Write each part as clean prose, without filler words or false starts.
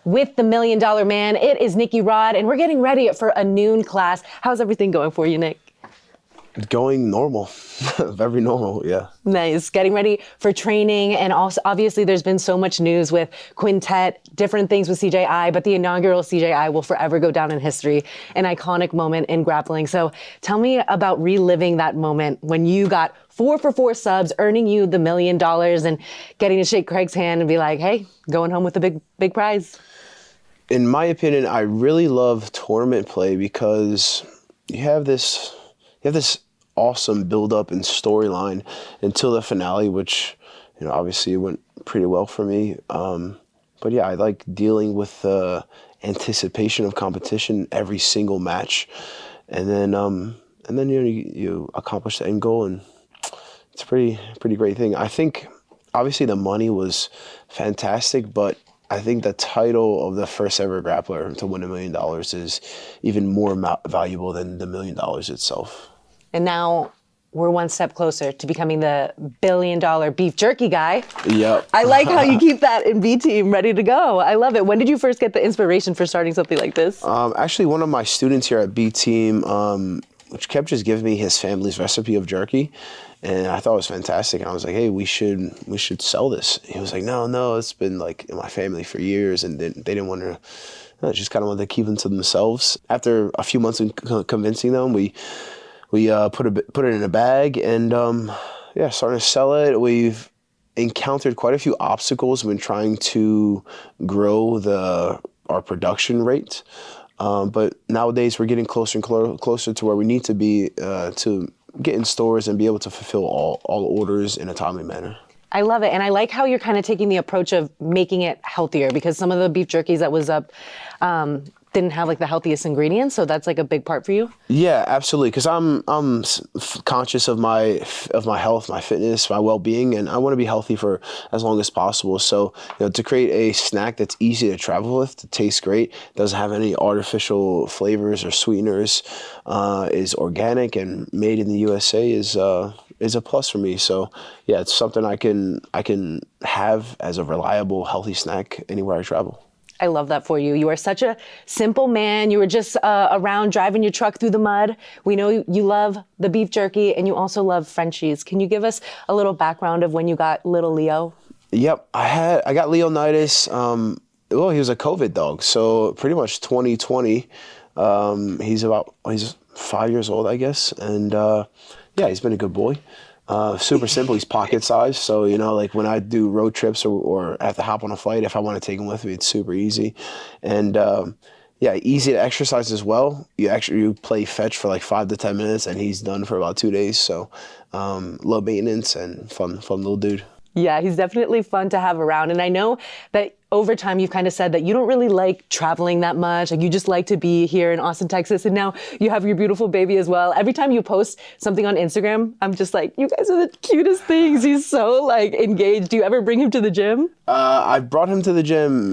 with the $1 Million Man. It is Nicky Rod, and we're getting ready for a noon class. How's everything going for you, Nick? Going normal, very normal, yeah. Nice. Getting ready for training, and also obviously there's been so much news with Quintet, different things with CJI, but the inaugural CJI will forever go down in history, an iconic moment in grappling. So tell me about reliving that moment when you got 4 for 4 subs, earning you the $1 million, and getting to shake Craig's hand and be like, hey, going home with a big prize. In my opinion, I really love tournament play because you have this awesome build-up and storyline until the finale, which, you know, obviously went pretty well for me. But yeah, I like dealing with the anticipation of competition every single match, and then you know, you accomplish the end goal, and it's a pretty great thing. I think obviously the money was fantastic, but I think the title of the first ever grappler to win $1 million is even more valuable than the $1 million itself. And now we're one step closer to becoming the $1 billion beef jerky guy. Yep. I like how you keep that in B-Team ready to go. I love it. When did you first get the inspiration for starting something like this? Actually, one of my students here at B-Team, which kept just giving me his family's recipe of jerky, and I thought it was fantastic. And I was like, hey, we should sell this. He was like, no, it's been like in my family for years, and they didn't want to, just kind of wanted to keep them to themselves. After a few months of convincing them, we put it in a bag, and yeah, starting to sell it. We've encountered quite a few obstacles when trying to grow our production rate, but nowadays we're getting closer and closer to where we need to be to get in stores and be able to fulfill all orders in a timely manner. I love it. And I like how you're kind of taking the approach of making it healthier, because some of the beef jerkies that was up didn't have like the healthiest ingredients. So that's like a big part for you. Yeah, absolutely. Because I'm conscious of my health, my fitness, my well-being, and I want to be healthy for as long as possible. So, you know, to create a snack that's easy to travel with, to taste great, doesn't have any artificial flavors or sweeteners, is organic and made in the USA is a plus for me. So yeah, it's something I can have as a reliable, healthy snack anywhere I travel. I love that for you. You are such a simple man. You were just around driving your truck through the mud. We know you love the beef jerky, and you also love Frenchies. Can you give us a little background of when you got little Leo? Yep, I got Leonidas. Well, he was a COVID dog, so pretty much 2020. He's 5 years old, I guess, and yeah, he's been a good boy. Super simple. He's pocket sized, so you know, like when I do road trips or have to hop on a flight, if I want to take him with me, it's super easy, and yeah, easy to exercise as well. You play fetch for like 5 to 10 minutes, and he's done for about 2 days. So low maintenance and fun little dude. Yeah, he's definitely fun to have around, and I know that over time you've kind of said that you don't really like traveling that much. Like you just like to be here in Austin, Texas, and now you have your beautiful baby as well. Every time you post something on Instagram, I'm just like, you guys are the cutest things. He's so like engaged. Do you ever bring him to the gym? I brought him to the gym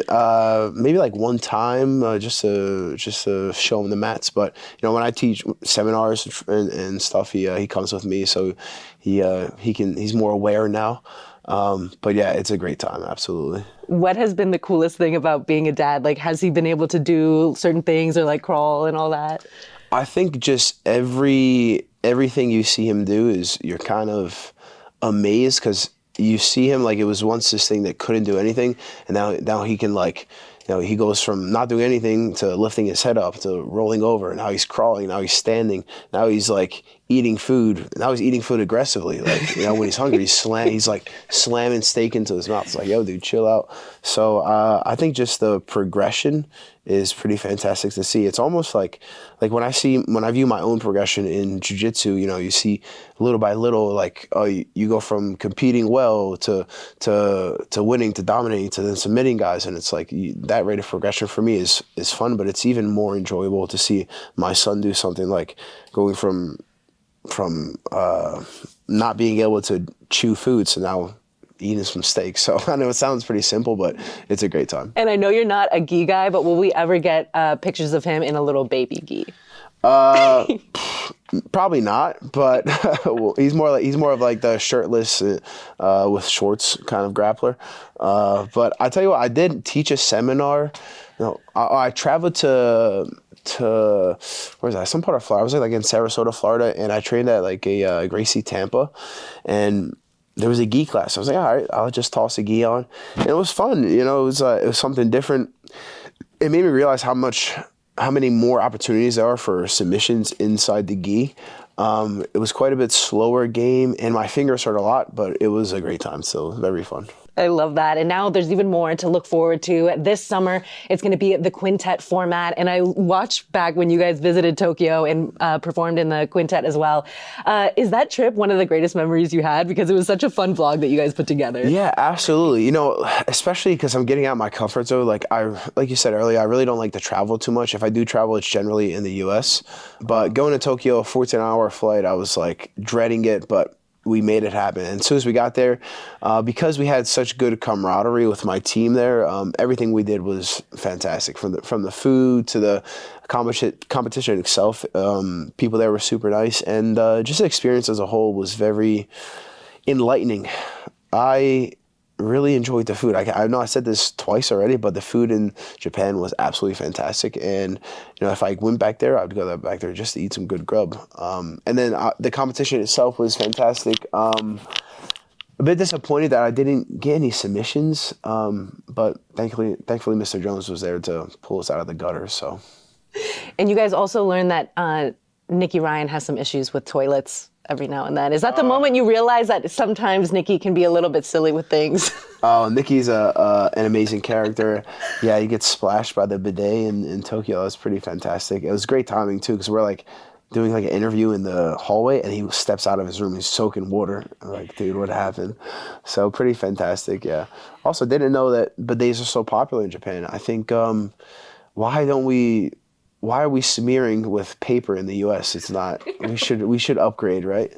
maybe like one time just to show him the mats. But you know, when I teach seminars and stuff, he comes with me, so he's more aware now. But yeah, it's a great time, absolutely. What has been the coolest thing about being a dad? Like, has he been able to do certain things or like crawl and all that? I think just everything you see him do is you're kind of amazed, because you see him like it was once this thing that couldn't do anything, and now he can, like, you know, he goes from not doing anything to lifting his head up to rolling over. Now he's crawling. Now he's standing. Now he's like eating food. Now he's eating food aggressively. Like, you know, when he's hungry, he's like slamming steak into his mouth. It's like, yo, dude, chill out. So I think just the progression is pretty fantastic to see. It's almost like when I view my own progression in jiu-jitsu, you know, you see little by little, like, oh, you go from competing well to winning, to dominating, to then submitting guys. And it's like that rate of progression for me is fun, but it's even more enjoyable to see my son do something like going from not being able to chew food, so now eating some steak. So I know it sounds pretty simple, but it's a great time. And I know you're not a gi guy, but will we ever get pictures of him in a little baby gi? Probably not, but well, he's more of like the shirtless with shorts kind of grappler. But I tell you what, I did teach a seminar. I traveled to where's that? Some part of Florida. I was like in Sarasota, Florida, and I trained at like a Gracie Tampa, and there was a gi class. I was like, all right, I'll just toss a gi on, and it was fun. It was something different. It made me realize how many more opportunities there are for submissions inside the gi. It was quite a bit slower game, and my fingers hurt a lot, but it was a great time. So it was very fun. I love that. And now there's even more to look forward to. This summer, it's going to be the Quintet format. And I watched back when you guys visited Tokyo and performed in the Quintet as well. Is that trip one of the greatest memories you had? Because it was such a fun vlog that you guys put together. Yeah, absolutely. Especially because I'm getting out of my comfort zone. Like you said earlier, I really don't like to travel too much. If I do travel, it's generally in the U.S. But going to Tokyo, a 14-hour flight, I was like dreading it, but we made it happen. And as soon as we got there, because we had such good camaraderie with my team there, everything we did was fantastic. From the food to the competition itself, people there were super nice, and just the experience as a whole was very enlightening. I really enjoyed the food. I know I said this twice already, but the food in Japan was absolutely fantastic. And if I went back there, I'd go back there just to eat some good grub. And then the competition itself was fantastic. A bit disappointed that I didn't get any submissions, but thankfully, Mr. Jones was there to pull us out of the gutter. So, and you guys also learned that Nicky Ryan has some issues with toilets every now and then. Is that the moment you realize that sometimes Nicky can be a little bit silly with things? Oh, Nicky's an amazing character. Yeah, he gets splashed by the bidet in Tokyo. That's pretty fantastic. It was great timing too, because we're like doing like an interview in the hallway, and he steps out of his room. He's soaking water. I'm like, dude, what happened? So pretty fantastic. Yeah. Also, didn't know that bidets are so popular in Japan. I think why are we smearing with paper in the U.S.? It's not. We should upgrade, right?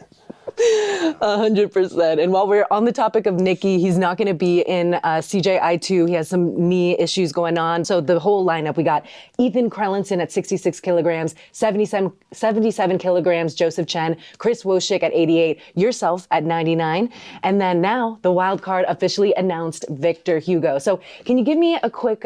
100%. And while we're on the topic of Nicky, he's not going to be in CJI 2. He has some knee issues going on. So the whole lineup, we got Ethan Krellinson at 66 kilograms, 77 kilograms, Joseph Chen, Chris Wojcik at 88, yourself at 99. And then now the wild card officially announced Victor Hugo. So can you give me a quick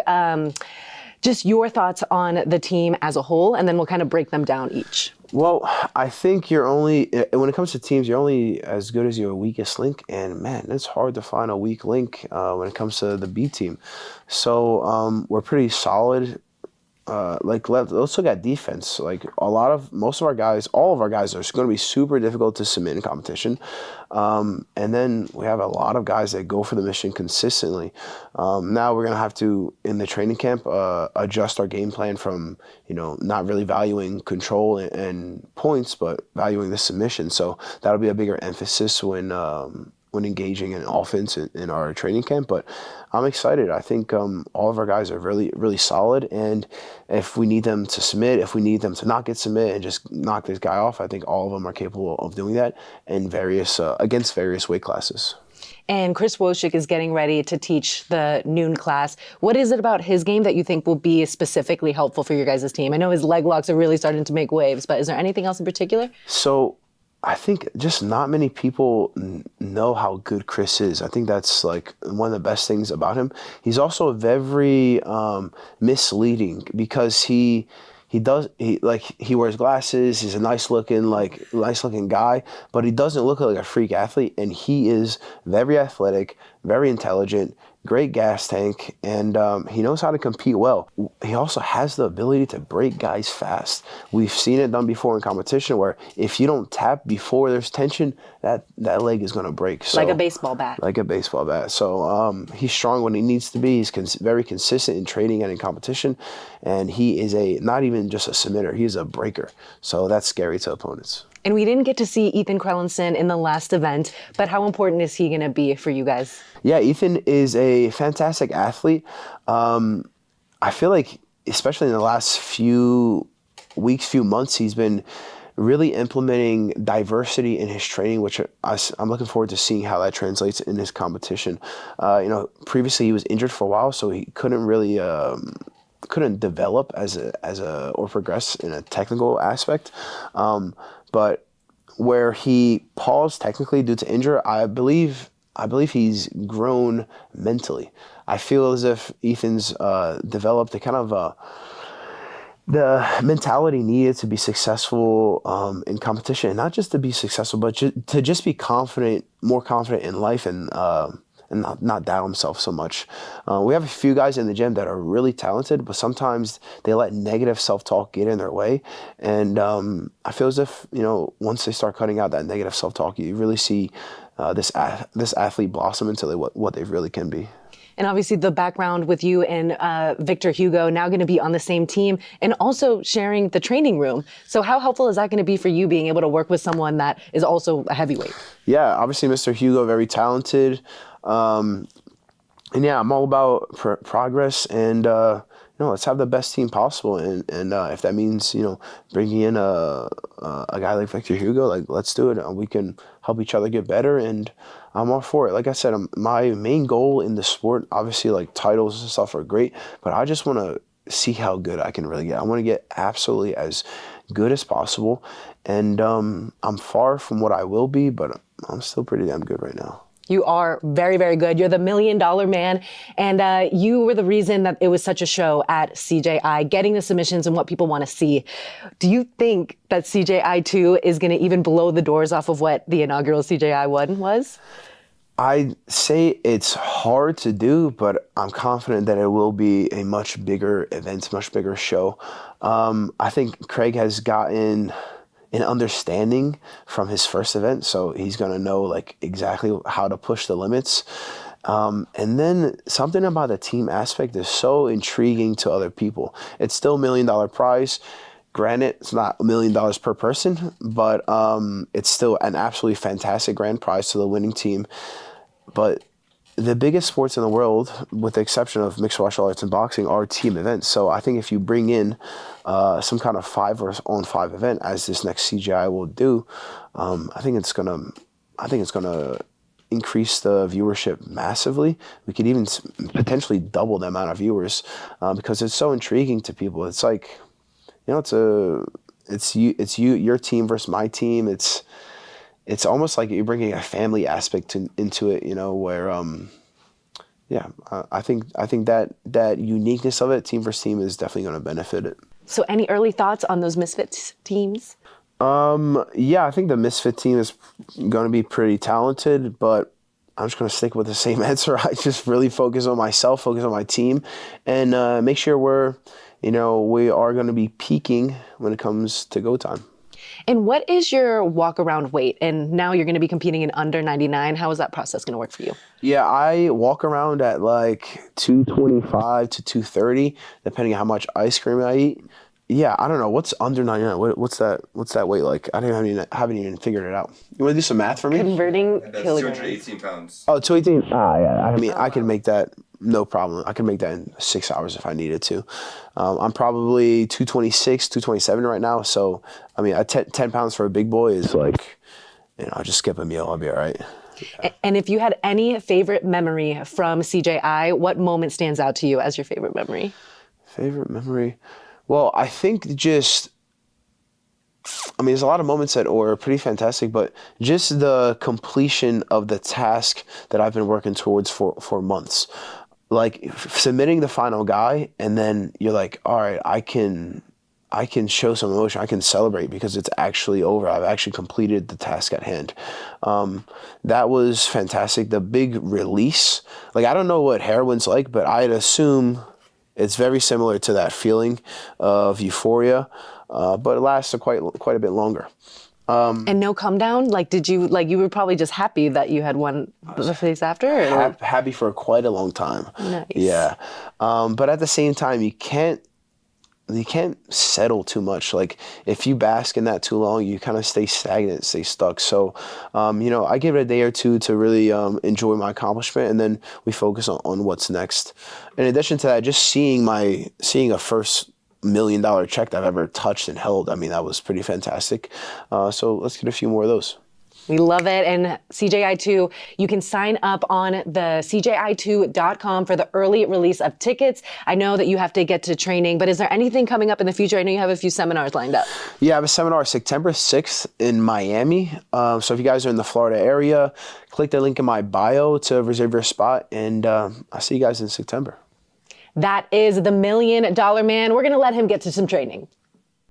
just your thoughts on the team as a whole, and then we'll kind of break them down each. Well, I think when it comes to teams, you're only as good as your weakest link. And man, it's hard to find a weak link when it comes to the B team. So we're pretty solid. Let's look at defense. Like most of our guys, all of our guys are going to be super difficult to submit in competition. And then we have a lot of guys that go for the mission consistently. Now we're going to have to, in the training camp, adjust our game plan from, not really valuing control and points, but valuing the submission. So that'll be a bigger emphasis when engaging in offense in our training camp. But I'm excited. I think all of our guys are really, really solid. And if we need them to submit, if we need them to not get submit and just knock this guy off, I think all of them are capable of doing that in against various weight classes. And Chris Wojcik is getting ready to teach the noon class. What is it about his game that you think will be specifically helpful for your guys' team? I know his leg locks are really starting to make waves, but is there anything else in particular? So I think just not many people know how good Chris is. I think that's like one of the best things about him. He's also very misleading because he wears glasses. He's a nice looking guy, but he doesn't look like a freak athlete. And he is very athletic, very intelligent, great gas tank, and he knows how to compete well. He also has the ability to break guys fast. We've seen it done before in competition where if you don't tap before there's tension, that leg is going to break. So, like a baseball bat. Like a baseball bat. So he's strong when he needs to be. He's very consistent in training and in competition, and he is not even just a submitter. He's a breaker. So that's scary to opponents. And we didn't get to see Ethan Krellinson in the last event, but how important is he going to be for you guys? Yeah, Ethan is a fantastic athlete. I feel like, especially in the last few weeks, few months, he's been really implementing diversity in his training, which I'm looking forward to seeing how that translates in his competition. Previously he was injured for a while, so he couldn't really couldn't develop or progress in a technical aspect. But where he paused technically due to injury, I believe he's grown mentally. I feel as if Ethan's developed a kind of the mentality needed to be successful in competition, and not just to be successful, but to just be more confident in life, and not doubt himself so much. We have a few guys in the gym that are really talented, but sometimes they let negative self-talk get in their way. And I feel as if, once they start cutting out that negative self-talk, you really see this athlete blossom into what they really can be. And obviously the background with you and Victor Hugo now going to be on the same team and also sharing the training room. So how helpful is that going to be for you being able to work with someone that is also a heavyweight? Yeah, obviously Mr. Hugo, very talented. And yeah, I'm all about progress, and let's have the best team possible. And if that means bringing in a guy like Victor Hugo, like, let's do it. We can help each other get better, and I'm all for it. Like I said, my main goal in the sport, obviously, like, titles and stuff are great, but I just want to see how good I can really get. I want to get absolutely as good as possible, and I'm far from what I will be, but I'm still pretty damn good right now. You are very, very good. You're the $1 million man. And you were the reason that it was such a show at CJI, getting the submissions and what people want to see. Do you think that CJI 2 is going to even blow the doors off of what the inaugural CJI 1 was? I'd say it's hard to do, but I'm confident that it will be a much bigger event, much bigger show. I think Craig has gotten an understanding from his first event, so he's going to know, like, exactly how to push the limits. And then something about the team aspect is so intriguing to other people. It's still $1 million prize. Granted, it's not $1 million per person, but it's still an absolutely fantastic grand prize to the winning team. But the biggest sports in the world, with the exception of mixed martial arts and boxing, are team events. So I think if you bring in some kind of 5-on-5 event, as this next CGI will do, I think it's gonna increase the viewership massively. We could even potentially double the amount of viewers because it's so intriguing to people. It's like, it's your team versus my team. It's almost like you're bringing a family aspect into it, where, I think that uniqueness of it, team versus team, is definitely going to benefit it. So any early thoughts on those Misfits teams? Yeah, I think the Misfit team is going to be pretty talented, but I'm just going to stick with the same answer. I just really focus on myself, focus on my team, and make sure we are going to be peaking when it comes to go time. And what is your walk around weight? And now you're going to be competing in under 99. How is that process going to work for you? Yeah, I walk around at like 225 to 230, depending on how much ice cream I eat. Yeah, I don't know. What's under 99? What's that weight like? I haven't even figured it out. You want to do some math for me? Converting That's kilograms. 218 pounds. Oh, 218? Yeah. I mean, I can make that, no problem. I can make that in 6 hours if I needed to. I'm probably 226, 227 right now. So, I mean, 10 pounds for a big boy is like, I'll just skip a meal. I'll be all right. Yeah. And if you had any favorite memory from CJI, what moment stands out to you as your favorite memory? Favorite memory? Well, I think there's a lot of moments that were pretty fantastic, but just the completion of the task that I've been working towards for months. Like submitting the final guy, and then you're like, all right, I can show some emotion. I can celebrate because it's actually over. I've actually completed the task at hand. That was fantastic. The big release, like, I don't know what heroin's like, but I'd assume it's very similar to that feeling of euphoria, but it lasted quite a bit longer. And no come down? Like, you were probably just happy that you had won the face after? Or? Happy for quite a long time. Nice. Yeah. But at the same time, you can't settle too much. Like, if you bask in that too long, you kind of stay stagnant, stay stuck. So, I give it a day or two to really enjoy my accomplishment, and then we focus on what's next. In addition to that, just seeing a first $1 million check that I've ever touched and held, I mean, that was pretty fantastic. So let's get a few more of those. We love it. And CJI2, you can sign up on the CJI2.com for the early release of tickets. I know that you have to get to training, but is there anything coming up in the future? I know you have a few seminars lined up. Yeah, I have a seminar September 6th in Miami. So if you guys are in the Florida area, click the link in my bio to reserve your spot. And I'll see you guys in September. That is the $1 Million Man. We're going to let him get to some training.